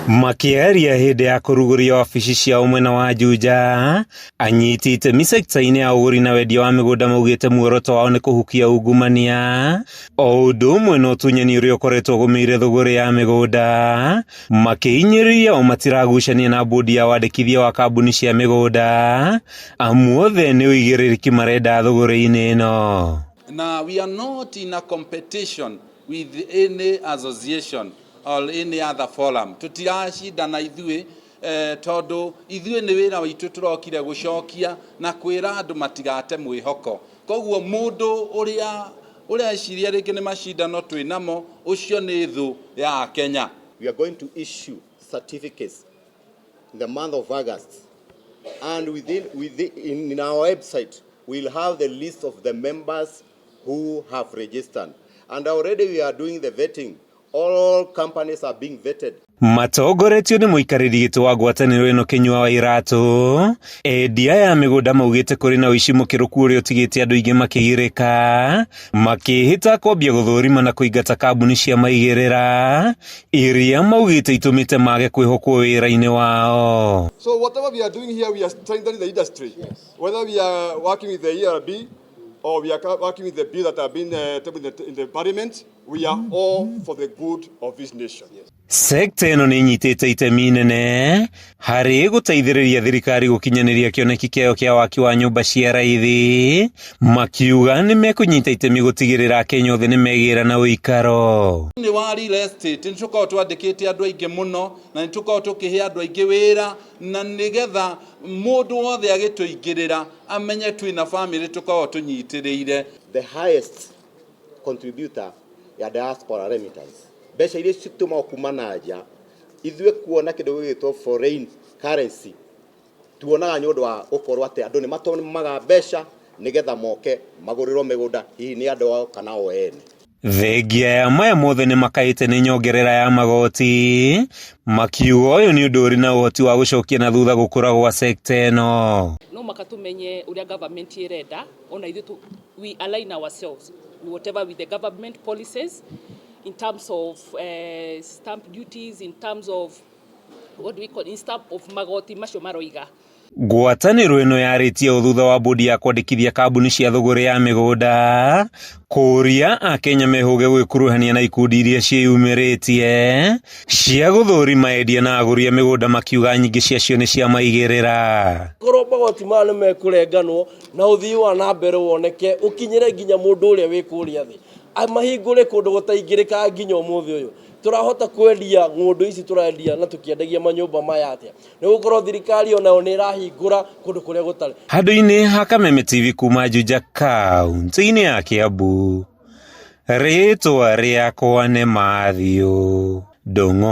Makiaria hindi ya kuruguria wabici cia mwena wa Juja anyitite sector-ini ya uguri na wendia wa migunda maugite muoroto wao ni kuhukia ungumania o undu umwe na utunyani uria ukoretwo gumeire thuguri ya migunda makiinyiria o matiragucania na mbundi ya wandikithia wa kambuni cia migunda amuothe ni uigiririki marenda thuguri-ini ino. Now we are not in a competition with any association or any other forum. Tutiracindana ithuĩ tondu ithuĩ nĩ wĩra witũ tũrokire gũcokia na kwĩra andũ matigate mwĩhoko. Koguo mũndũ ũrĩa eciria rĩngĩ nĩ macindano twĩnamo ũcio nĩ thũ ya Kenya. We are going to issue certificates in the month of August, and in our website we'll have the list of the members who have registered, and already we are doing the vetting. All companies are being vetted. Matongoretio ni muikariri gitu wa ngwataniro ino Kinyua wa iratu endia ya migunda maugite kuri na uici mukiruku uri utigite andu ingi makigirika makihita kwambia guthurima na kuingata kambuni cia maigirira iria maugite itumite mage kwihokwo wira-ini wao. So whatever we are doing here, we are strengthening the industry. Yes. Whether we are working with the EARB or we are working with the bill that have been tabled in the parliament, we are all for the good of this nation. Yes. Sekta ino ni nyitite itemi inene hari guteithiriria thirikari gukinyaniria kioneki kiao kia waki wa nyumba cia raithi makiuga ni mekunyita itemi gutigirira Kenya othe ni megira na uikaro. Ni wa real estate nitukorwo twandikite andu aingi muno na nitukorwo tukihe andu aingi wira na nigetha mundu wothe agituingirira amenye twina family tukorwo tunyitiriire. The highest contributor ya diaspora remittance. Besha ile situma kumana aja ithuĩ kuona kindu gĩtwo foreign currency tuonaga nyondo wa ukorwo ate andu ni matomaga besha nigetha moke maguriro migunda hihi ni andu wao kana o ene. Thengia ya maya mothe ni makaite ni nyongerera ya magoti makiuga uyu ni undu uri na uhoti wa gucokia na thutha gukura gwa sekta ino. No makatumenye uria government irenda ona ithu we align ourselves whatever with the government policies in terms of stamp duties, in terms of what do we call in stamp of magoti macio maroiga. Ngwataniro ino yaritie uthutha wa mbundi ya kwandikithia kambuni cia thuguri ya migunda kuria akenya mehuge gwikuruhania na ikundi iria ciumiritie cia guthurima endia na aguri ya migunda makiuga nyingi ciacio ni cia maigirira. Korwo magoti mane mekurenganwo na uthii wa na mbere woneke ukinyire nginya mundu uria wi kuria thi amahingure kundu gutaingirika nginya umuthi uyu turahota kwendia ngundu ici turendia na tukiendagia manyumba maya atia ni gukorwo thirikari onayo ni irahingura kundu kuria gutari. Handu-ini ha Kameme TV kuma Juja kaunti-ini ya Kiambu ritwa riakwa ni Mathio Ndongo.